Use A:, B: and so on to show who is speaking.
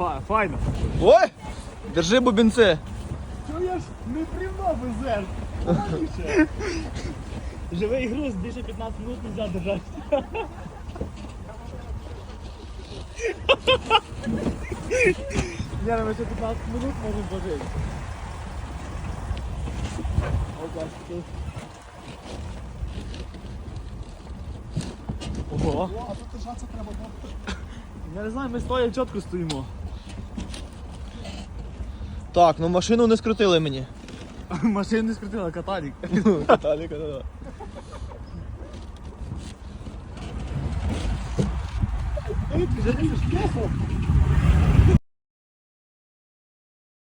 A: Файно.
B: Ой! Держи бубінці.
A: Чуєш, не брівно везеш. Помаліше. Живий груз, більше 15 минут не можна держати. Ні, ми ще 15 минут можемо пожити. Ого.
C: А тут держатися треба було.
A: Я не знаю, ми стоя чітко стоїмо.
B: Так, ну машину не скрутили мені.
A: Машину не скрутила, каталік.
B: Каталіка, да.
A: Ей, ти же не